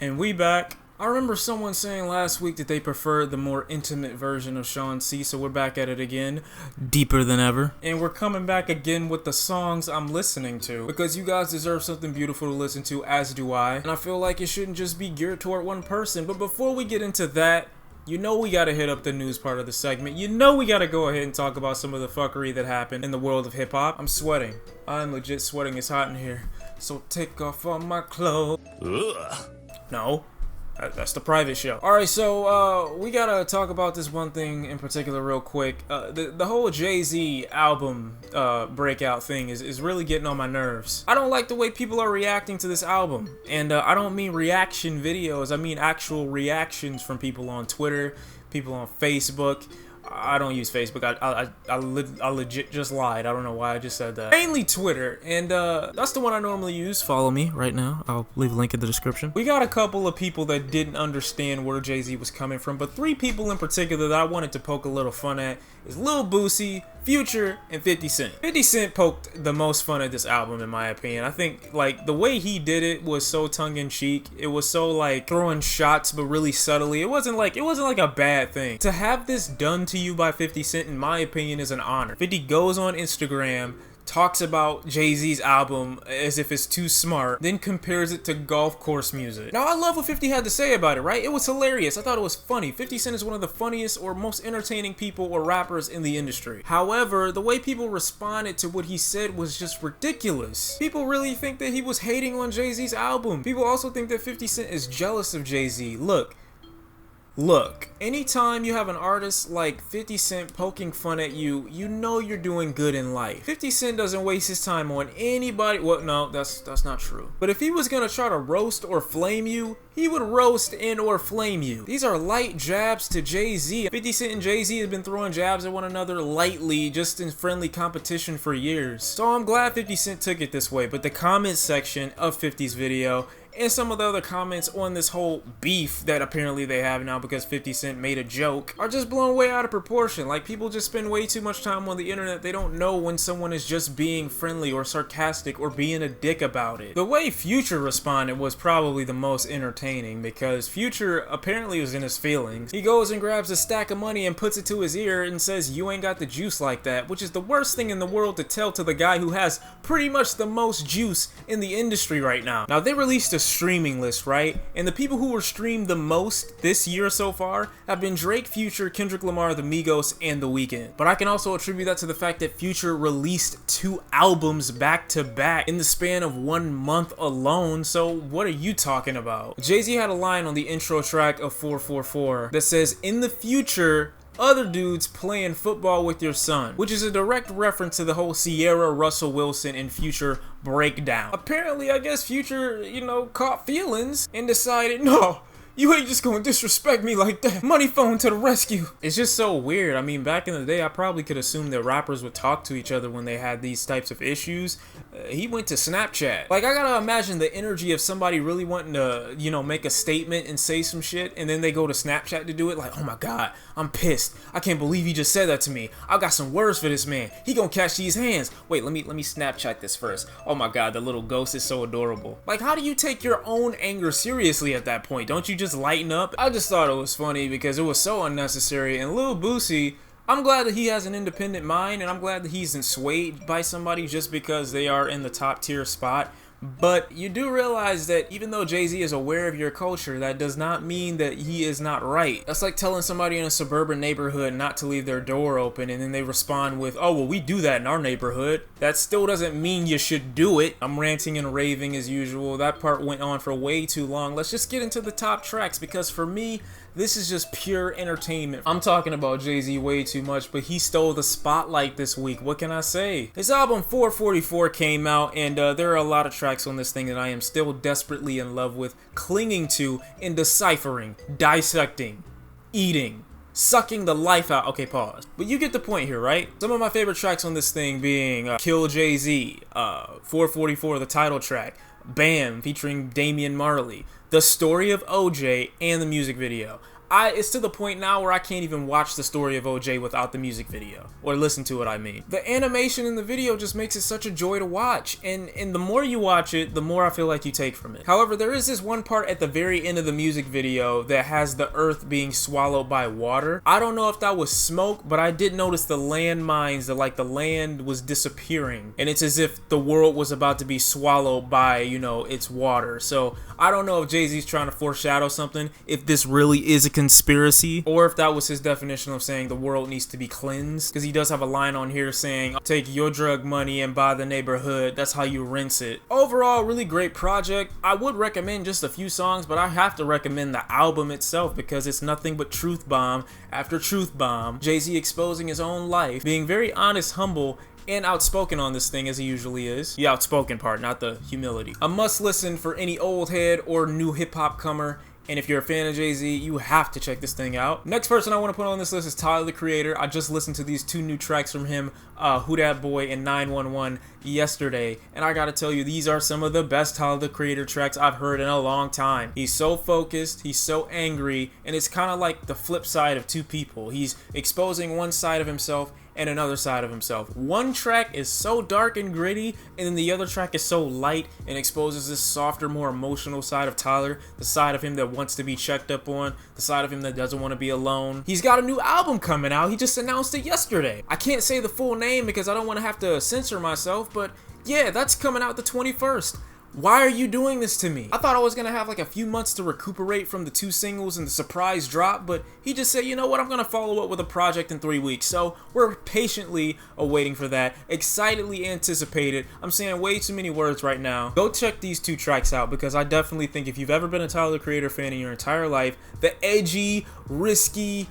And we back. I remember someone saying last week that they preferred the more intimate version of Shawn C, so we're back at it again, deeper than ever. And we're coming back again with the songs I'm listening to, because you guys deserve something beautiful to listen to, as do I. And I feel like it shouldn't just be geared toward one person. But before we get into that, you know we gotta hit up the news part of the segment. You know we gotta go ahead and talk about some of the fuckery that happened in the world of hip-hop. I'm sweating. I'm legit sweating. It's hot in here. So take off all my clothes. Ugh. No. That's the private show. Alright, so we gotta talk about this one thing in particular real quick. The whole JayZ album breakout thing is really getting on my nerves. I don't like the way people are reacting to this album. And I don't mean reaction videos, I mean actual reactions from people on Twitter, people on Facebook. I don't use Facebook. I legit just lied. I don't know why I just said that. Mainly Twitter, and that's the one I normally use. Follow me right now. I'll leave a link in the description. We got a couple of people that didn't understand where JayZ was coming from, but three people in particular that I wanted to poke a little fun at is Lil Boosie, Future, and 50 Cent. 50 Cent poked the most fun at this album in my opinion. I think like the way he did it was so tongue-in-cheek. It was so like throwing shots but really subtly. It wasn't like a bad thing. To have this done to you by 50 Cent in my opinion is an honor. 50 goes on Instagram, talks about JayZ's album as if it's too smart, then compares it to golf course music. Now I love what 50 had to say about it, right? It was hilarious. I thought it was funny. 50 Cent is one of the funniest or most entertaining people or rappers in the industry. However, the way people responded to what he said was just ridiculous. People really think that he was hating on JayZ's album. People also think that 50 Cent is jealous of JayZ. Look, anytime you have an artist like 50 Cent poking fun at you, you know you're doing good in life. 50 Cent doesn't waste his time on anybody. Well, no, that's not true. But if he was gonna try to roast or flame you, he would roast and or flame you. These are light jabs to JayZ. 50 Cent and JayZ have been throwing jabs at one another lightly, just in friendly competition for years. So I'm glad 50 Cent took it this way, but the comment section of 50's video and some of the other comments on this whole beef that apparently they have now because 50 Cent made a joke are just blown way out of proportion. Like, people just spend way too much time on the internet. They don't know when someone is just being friendly or sarcastic or being a dick about it. The way Future responded was probably the most entertaining because Future apparently was in his feelings. He goes and grabs a stack of money and puts it to his ear and says, "You ain't got the juice like that," which is the worst thing in the world to tell to the guy who has pretty much the most juice in the industry right now. Now, they released a streaming list, right? And the people who were streamed the most this year so far have been Drake, Future, Kendrick Lamar, The Migos, and The Weeknd. But I can also attribute that to the fact that Future released 2 albums back to back in the span of 1 month alone. So what are you talking about? JayZ had a line on the intro track of 444 that says, "In the future, other dudes playing football with your son," which is a direct reference to the whole Sierra, Russell Wilson, and Future breakdown. Apparently, I guess Future, caught feelings and decided, no, you ain't just gonna disrespect me like that. Money phone to the rescue. It's just so weird. I mean, back in the day, I probably could assume that rappers would talk to each other when they had these types of issues. He went to Snapchat. Like, I gotta imagine the energy of somebody really wanting to, make a statement and say some shit, and then they go to Snapchat to do it. Like, oh my god, I'm pissed. I can't believe he just said that to me. I got some words for this man. He gonna catch these hands. Wait, let me Snapchat this first. Oh my god, the little ghost is so adorable. Like, how do you take your own anger seriously at that point? Don't you just lighten up? I just thought it was funny because it was so unnecessary. And Lil Boosie, I'm glad that he has an independent mind, and I'm glad that he's swayed by somebody just because they are in the top tier spot. But you do realize that even though JayZ is aware of your culture, that does not mean that he is not right. That's like telling somebody in a suburban neighborhood not to leave their door open, and then they respond with, "Oh, well, we do that in our neighborhood." That still doesn't mean you should do it. I'm ranting and raving as usual. That part went on for way too long. Let's just get into the top tracks, because for me, this is just pure entertainment. I'm talking about JayZ way too much, but he stole the spotlight this week. What can I say? His album 444 came out, and there are a lot of tracks on this thing that I am still desperately in love with, clinging to, and deciphering, dissecting, eating, sucking the life out. Okay, pause. But you get the point here, right? Some of my favorite tracks on this thing being Kill JayZ, 444, the title track, Bam, featuring Damian Marley, The Story of OJ, and the music video. It's to the point now where I can't even watch the story of OJ without the music video, or listen to it, I mean. The animation in the video just makes it such a joy to watch, and the more you watch it, the more I feel like you take from it. However, there is this one part at the very end of the music video that has the earth being swallowed by water. I don't know if that was smoke, but I did notice the landmines, that like the land was disappearing, and it's as if the world was about to be swallowed by, you know, its water. So I don't know if JayZ's trying to foreshadow something, if this really is a conspiracy, or if that was his definition of saying the world needs to be cleansed, because he does have a line on here saying, take your drug money and buy the neighborhood, that's how you rinse it. Overall, really great project. I would recommend just a few songs, but I have to recommend the album itself because it's nothing but truth bomb after truth bomb. JayZ exposing his own life, being very honest, humble, and outspoken on this thing as he usually is. The outspoken part, not the humility. A must listen for any old head or new hip hop comer. And if you're a fan of JayZ, you have to check this thing out. Next person I want to put on this list is Tyler, the Creator. I just listened to these 2 new tracks from him, Who Dat Boy and 911 yesterday. And I gotta tell you, these are some of the best Tyler, the Creator tracks I've heard in a long time. He's so focused, he's so angry, and it's kind of like the flip side of 2 people. He's exposing one side of himself and another side of himself. One track is so dark and gritty, and then the other track is so light and exposes this softer, more emotional side of Tyler, the side of him that wants to be checked up on, the side of him that doesn't want to be alone. He's got a new album coming out. He just announced it yesterday. I can't say the full name because I don't want to have to censor myself, but yeah, that's coming out the 21st. Why are you doing this to me? I thought I was gonna have like a few months to recuperate from the 2 singles and the surprise drop, but he just said, you know what, I'm gonna follow up with a project in 3 weeks. So we're patiently awaiting for that, excitedly anticipated. I'm saying way too many words right now. Go check these 2 tracks out because I definitely think if you've ever been a Tyler, the Creator fan in your entire life, the edgy, risky,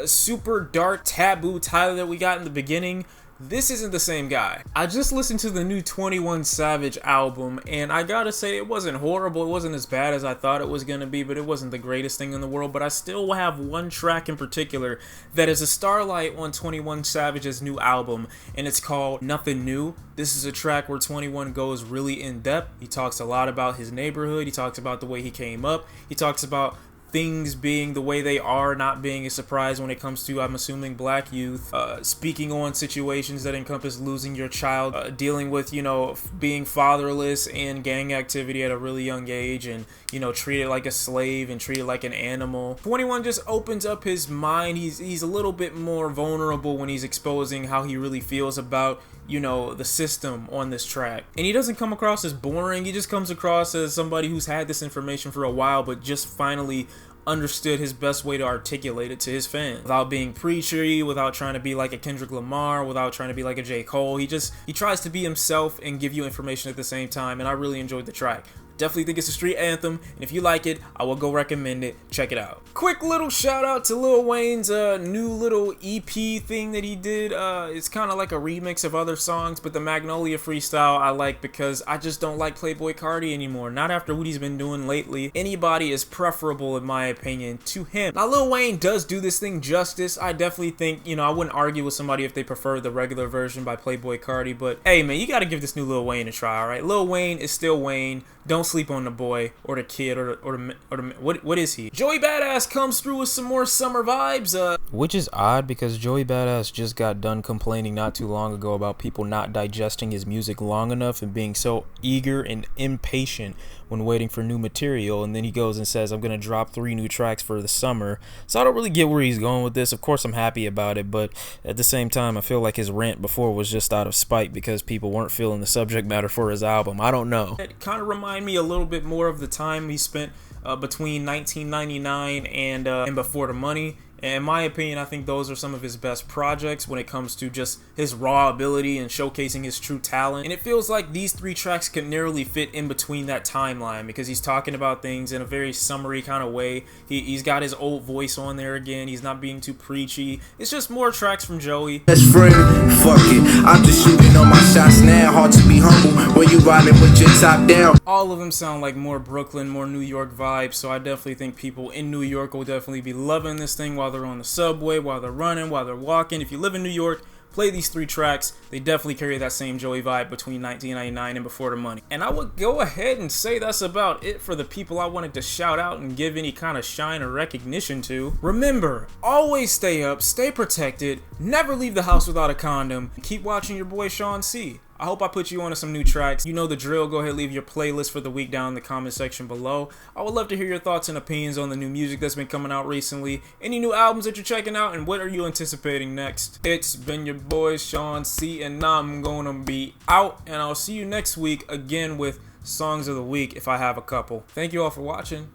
super dark, taboo Tyler that we got in the beginning, this isn't the same guy. I just listened to the new 21 Savage album, and I gotta say it wasn't horrible. It wasn't as bad as I thought it was gonna be, but it wasn't the greatest thing in the world. But I still have one track in particular that is a starlight on 21 Savage's new album, and it's called Nothing New. This is a track where 21 goes really in depth. He talks a lot about his neighborhood. He talks about the way he came up. He talks about things being the way they are, not being a surprise when it comes to, I'm assuming, black youth, speaking on situations that encompass losing your child, dealing with, you know, being fatherless and gang activity at a really young age, and, you know, treated like a slave and treated like an animal. 21 just opens up his mind. He's a little bit more vulnerable when he's exposing how he really feels about, you know, the system on this track. And he doesn't come across as boring. He just comes across as somebody who's had this information for a while, but just finally understood his best way to articulate it to his fans without being preachy, without trying to be like a Kendrick Lamar, without trying to be like a J. Cole. He tries to be himself and give you information at the same time, and I really enjoyed the track. Definitely think it's a street anthem, and if you like it, I will go recommend it. Check it out. Quick little shout out to Lil Wayne's new little EP thing that he did. It's kind of like a remix of other songs, but the Magnolia freestyle I like because I just don't like Playboi Carti anymore. Not after what he's been doing lately. Anybody is preferable, in my opinion, to him. Now, Lil Wayne does do this thing justice. I definitely think, you know, I wouldn't argue with somebody if they prefer the regular version by Playboi Carti, but hey, man, you got to give this new Lil Wayne a try, all right? Lil Wayne is still Wayne. Don't sleep on the boy or the kid or the what is he? Joey Badass comes through with some more summer vibes. Which is odd because Joey Badass just got done complaining not too long ago about people not digesting his music long enough and being so eager and impatient when waiting for new material, and then he goes and says, I'm gonna drop 3 new tracks for the summer. So I don't really get where he's going with this. Of course I'm happy about it, but at the same time I feel like his rant before was just out of spite because people weren't feeling the subject matter for his album. I don't know. It kind of reminds me a little bit more of the time he spent between 1999 and Before the Money. And in my opinion, I think those are some of his best projects when it comes to just his raw ability and showcasing his true talent. And it feels like these 3 tracks can nearly fit in between that timeline because he's talking about things in a very summary kind of way. He's got his old voice on there again. He's not being too preachy. It's just more tracks from Joey. Best friend, fuck it. I'm just shooting on my shots now. Hard to be humble when you riding with your top down. All of them sound like more Brooklyn, more New York vibes. So I definitely think people in New York will definitely be loving this thing while they're on the subway, while they're running, while they're walking. If you live in New York, play these 3 tracks. They definitely carry that same Joey vibe between 1999 and Before the Money. And I would go ahead and say that's about it for the people I wanted to shout out and give any kind of shine or recognition to. Remember, always stay up, stay protected, never leave the house without a condom. Keep watching your boy Shawn C. I hope I put you onto some new tracks. You know the drill. Go ahead and leave your playlist for the week down in the comment section below. I would love to hear your thoughts and opinions on the new music that's been coming out recently. Any new albums that you're checking out, and what are you anticipating next? It's been your boy Shawn C, and I'm gonna be out, and I'll see you next week again with songs of the week if I have a couple. Thank you all for watching.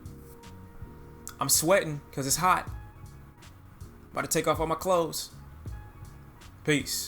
I'm sweating because it's hot. About to take off all my clothes. Peace.